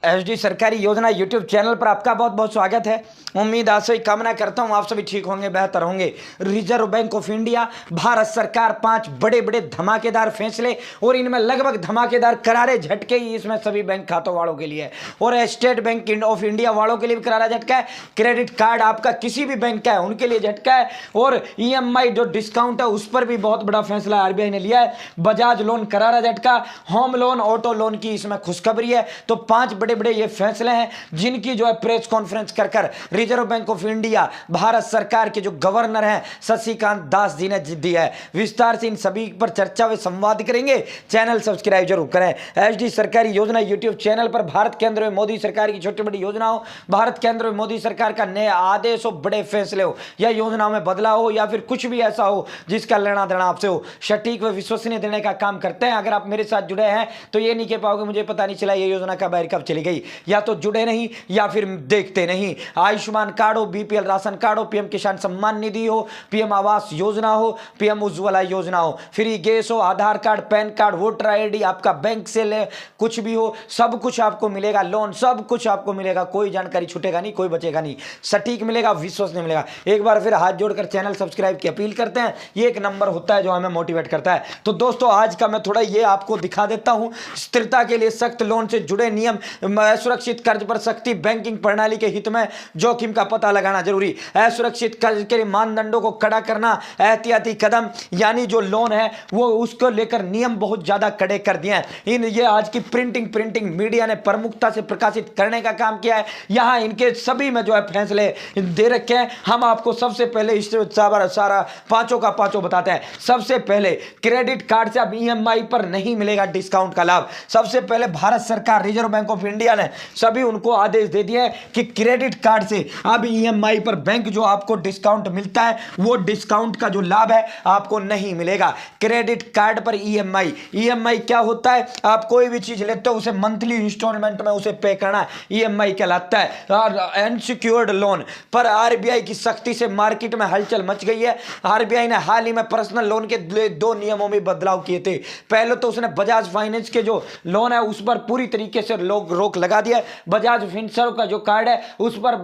SD सरकारी योजना YouTube channel पर आपका बहुत बहुत स्वागत है। उम्मीद आशा कामना करता हूं आप सभी ठीक होंगे, बेहतर होंगे। Reserve bank of India, Bharat सरकार 5 बड़े बड़े धमाकेदार फैसले और इनमें लगभग धमाकेदार करारे झटके ही इसमें सभी बैंक खातों वालों के लिए है और स्टेट बैंक ऑफ इंडिया वालों के लिए भी करारा झटका है। क्रेडिट कार्ड आपका किसी भी बैंक का है उनके लिए झटका है और ईएमआई जो डिस्काउंट है उस पर भी बहुत बड़ा फैसला आरबीआई ने लिया है। बजाज लोन करारा झटका, होम लोन, ऑटो लोन की इसमें खुशखबरी है। तो 5 बड़े बड़े ये फैसले हैं जिनकी जो है प्रेस कॉन्फ्रेंस कर reserve bank of India Bharat सरकार के जो गवर्नर हैं शशिकांत दास जी ने दिया है। विस्तार से इन सभी पर चर्चा व संवाद करेंगे। चैनल सब्सक्राइब जरूर करें। एसडी सरकारी योजना यूट्यूब चैनल पर भारत केंद्र में मोदी सरकार की छोटी बड़ी योजना हो, भारत केंद्र में मोदी सरकार का नए आदेश हो, बड़े फैसले हो या योजनाओं में बदलाव हो या फिर कुछ भी ऐसा हो जिसका लेना देना आपसे हो, सटीक व विश्वसनीय देने का काम करते हैं। अगर आप मेरे साथ जुड़े हैं तो ये नहीं कह पाओगे मुझे पता नहीं चला ये योजना कब आए कब चली गई, या तो जुड़े नहीं या फिर देखते नहीं। आयुष्मान कार्ड हो, बीपीएल राशन कार्ड हो, पीएम किसान सम्मान निधि हो, पीएम आवास योजना हो, पीएम उज्ज्वला योजना हो, फ्री गैस हो, Aadhaar card, pan card, voter ID, आपका बैंक से ले कुछ भी हो, सब कुछ आपको मिलेगा। लोन सब कुछ आपको मिलेगा, कोई जानकारी छूटेगा नहीं, कोई बचेगा नहीं, सटीक मिलेगा, विश्वसनीय मिलेगा। एक बार फिर हाथ जोड़कर चैनल सब्सक्राइब की अपील करते हैं। ये एक नंबर होता है जो हमें मोटिवेट करता है। तो दोस्तों आज का मैं थोड़ा ये आपको दिखा देता हूं। स्थिरता के लिए सख्त लोन से जुड़े नियम, असुरक्षित कर्ज पर सख्ती, बैंकिंग प्रणाली के हित में जोखिम का पता लगाना जरूरी, असुरक्षित कर्ज के लिए मानदंडों को कड़ा करना, एहतियाती कदम यानी जो लोन है वो उसको लेकर नियम बहुत ज्यादा कड़े कर दिए हैं। ये आज की प्रिंटिंग मीडिया ने प्रमुखता से प्रकाशित करने का काम किया है। यहां इनके सभी में जो है फैसले दे रखे हैं। हम आपको सबसे पहले इस सारा पांचों का पांचों बताते हैं। सबसे पहले क्रेडिट कार्ड से अब ईएमआई पर नहीं मिलेगा डिस्काउंट का लाभ। सबसे पहले भारत सरकार रिजर्व बैंक ऑफ इंडिया ने सभी उनको आदेश दे दिए कि क्रेडिट कार्ड से अब ईएमआई पर बैंक जो आपको डिस्काउंट मिलता है वो डिस्काउंट का जो लाभ है आपको नहीं मिलेगा। क्रेडिट कार्ड पर ईएमआई क्या होता है? आप कोई भी चीज लेते हो उसे मंथली इंस्टॉलमेंट में उसे पे करना ईएमआई कहलाता है। और अनसिक्योर्ड लोन पर आरबीआई की सख्ती से मार्केट में हलचल मच गई है। आरबीआई ने हाल ही में पर्सनल लोन के 2 नियमों में बदलाव किए थे। पहले तो उसने बजाज फाइनेंस के जो लोन है उस पर पूरी तरीके से रोक लगा दिया है। बजाज फिनसर्व का जो कार्ड है उस पर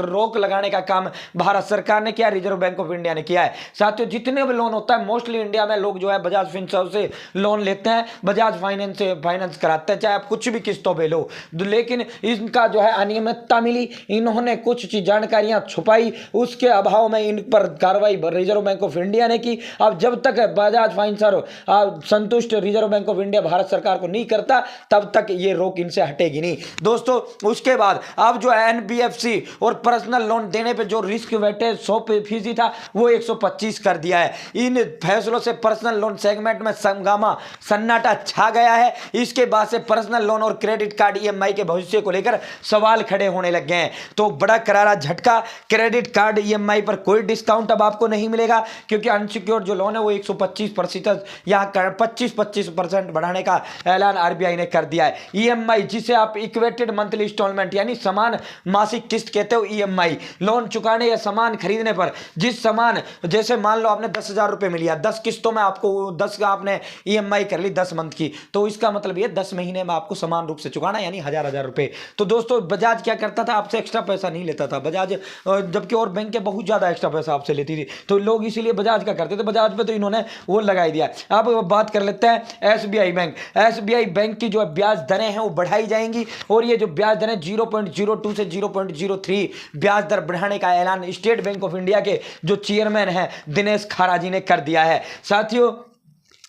रोक लगाने का काम भारत सरकार ने किया, रिजर्व बैंक ऑफ इंडिया ने किया है। साथियों जितने भी लोन होता है मोस्टली इंडिया में लोग जो है बजाज फिनसर्व से लोन लेते हैं, बजाज फाइनेंस से फाइनेंस कराते हैं, चाहे आप कुछ भी किस्तों पे लो। लेकिन इनका जो है अनियमितता मिली, इन्होंने कुछ जानकारियां छुपाई, उसके अभाव में इन पर कार्रवाई रिजर्व बैंक ऑफ इंडिया ने की। अब जब तक बजाज फाइनेंसर संतुष्ट reserve bank of India Bharat सरकार को नहीं करता तब तक ये रोक इनसे हटेगी नहीं। दोस्तों उसके बाद अब जो एनबीएफसी और पर्सनल लोन देने पे जो रिस्क वेटेज 100% था वो 125 कर दिया है। इन फैसलों से पर्सनल लोन सेगमेंट में संगामा सन्नाटा छा गया है। इसके बाद से पर्सनल लोन और क्रेडिट कार्ड ईएमआई के भविष्य को लेकर सवाल खड़े होने लग गए हैं। तो बड़ा करारा झटका, क्रेडिट कार्ड ईएमआई पर कोई डिस्काउंट अब आपको नहीं मिलेगा क्योंकि अनसिक्योर्ड जो लोन है वो 125% यहाँ 25% बढ़ाने का ऐलान आरबीआई ने कर दिया है। ईएमआई जिसे आप इक्वेटेड मंथली इंस्टॉलमेंट यानी समान मासिक किस्त कहते हो, ईएमआई लोन चुकाने या सामान खरीदने पर जिस सामान, जैसे मान लो आपने 10,000 रुपए में लिया, 10 किस्तों में आपको 10 का आपने ईएमआई कर ली 10 मंथ की, तो इसका मतलब ये 10 महीने में आपको समान रूप से चुकाना यानी 1,000 रुपए। तो दोस्तों बजाज क्या करता था, आपसे एक्स्ट्रा पैसा नहीं लेता था बजाज, जबकि और बैंक बहुत ज्यादा एक्स्ट्रा पैसा आपसे लेती थी, तो लोग इसीलिए बजाज का करते थे। बजाज पे तो इन्होंने वो लगाई दिया। अब बात कर लेते हैं एसबीआई बैंक। एसबीआई बैंक की जो ब्याज दरें हैं वो बढ़ाई जाएंगी और ये जो ब्याज दरें 0.02 से 0.03 ब्याज दर बढ़ाने का ऐलान स्टेट बैंक ऑफ इंडिया के जो चेयरमैन हैं दिनेश खारा जी ने कर दिया है। साथियों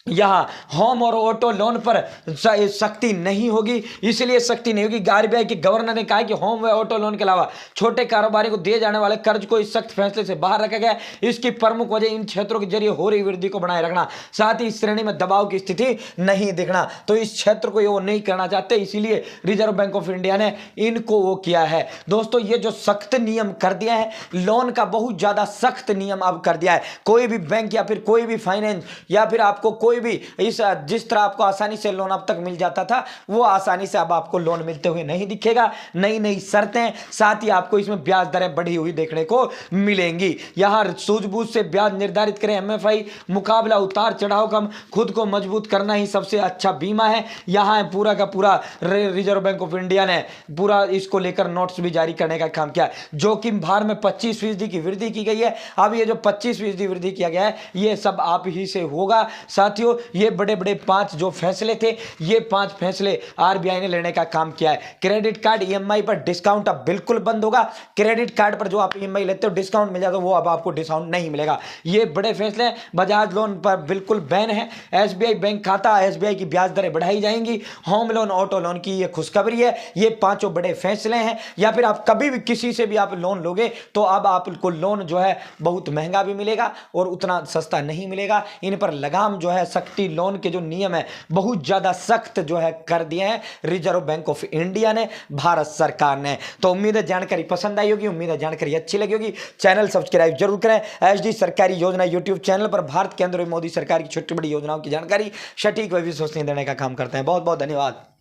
यहाँ होम और ऑटो लोन पर सख्ती नहीं होगी, इसलिए सख्ती नहीं होगी। आरबीआई के गवर्नर ने कहा कि होम व ऑटो लोन के अलावा छोटे कारोबारी को दिए जाने वाले कर्ज को इस सख्त फैसले से बाहर रखा गया। इसकी प्रमुख वजह इन क्षेत्रों के जरिए हो रही वृद्धि को बनाए रखना, साथ ही इस श्रेणी में दबाव की स्थिति नहीं दिखना। तो इस क्षेत्र को ये वो नहीं करना चाहते, इसीलिए रिजर्व बैंक ऑफ इंडिया ने इनको वो किया है। दोस्तों ये जो सख्त नियम कर दिया है, लोन का बहुत ज्यादा सख्त नियम अब कर दिया है। कोई भी बैंक या फिर कोई भी फाइनेंस या फिर आपको कोई कोई भी इस जिस तरह आपको आसानी से लोन अब तक मिल जाता था, वो आसानी से अब आपको लोन मिलते हुए नहीं दिखेगा। नई नई शर्तें, साथ ही आपको इसमें ब्याज दरें बढ़ी हुई देखने को मिलेंगी। यहां सूझबूझ से ब्याज निर्धारित करें एमएफआई, मुकाबला उतार चढ़ाव कम, खुद को मजबूत करना ही सबसे अच्छा बीमा है। यहां पूरा का पूरा रिजर्व बैंक ऑफ इंडिया ने पूरा इसको लेकर नोट्स भी जारी करने का काम किया। जोखिम भार में 25% की वृद्धि की गई है। अब ये जो 25% वृद्धि किया गया है, ये सब आप ही से होगा। साथियों, ये बड़े बड़े 5 जो फैसले थे, ये 5 फैसले आरबीआई ने लेने का काम किया है। क्रेडिट कार्ड ईएमआई पर डिस्काउंट अब बिल्कुल बंद होगा। क्रेडिट कार्ड पर जो आप ईएमआई लेते हो डिस्काउंट मिल जाता है, वो अब आपको डिस्काउंट नहीं मिलेगा। ये बड़े फैसले। बजाज लोन पर बिल्कुल बैन है। एसबीआई बैंक खाता, एसबीआई की ब्याज दरें बढ़ाई जाएंगी। होम लोन, ऑटो लोन की ये खुशखबरी है। ये 5 बड़े फैसले हैं। या फिर आप कभी भी किसी से भी आप लोन लोगे तो अब आपको लोन जो है बहुत महंगा भी मिलेगा और उतना सस्ता नहीं मिलेगा। इन पर लगाम जो है, सख्ती, लोन के जो नियम है बहुत ज्यादा सख्त जो है कर दिए हैं रिजर्व बैंक ऑफ इंडिया ने, भारत सरकार ने। तो उम्मीद है जानकारी पसंद आई होगी, उम्मीद है जानकारी अच्छी लगी होगी। चैनल सब्सक्राइब जरूर करें। एचडी सरकारी योजना यूट्यूब चैनल पर भारत केंद्र में मोदी सरकार की छोटी बड़ी योजनाओं की जानकारी सटीक व विश्वसनीय देने का काम करते हैं। बहुत बहुत धन्यवाद।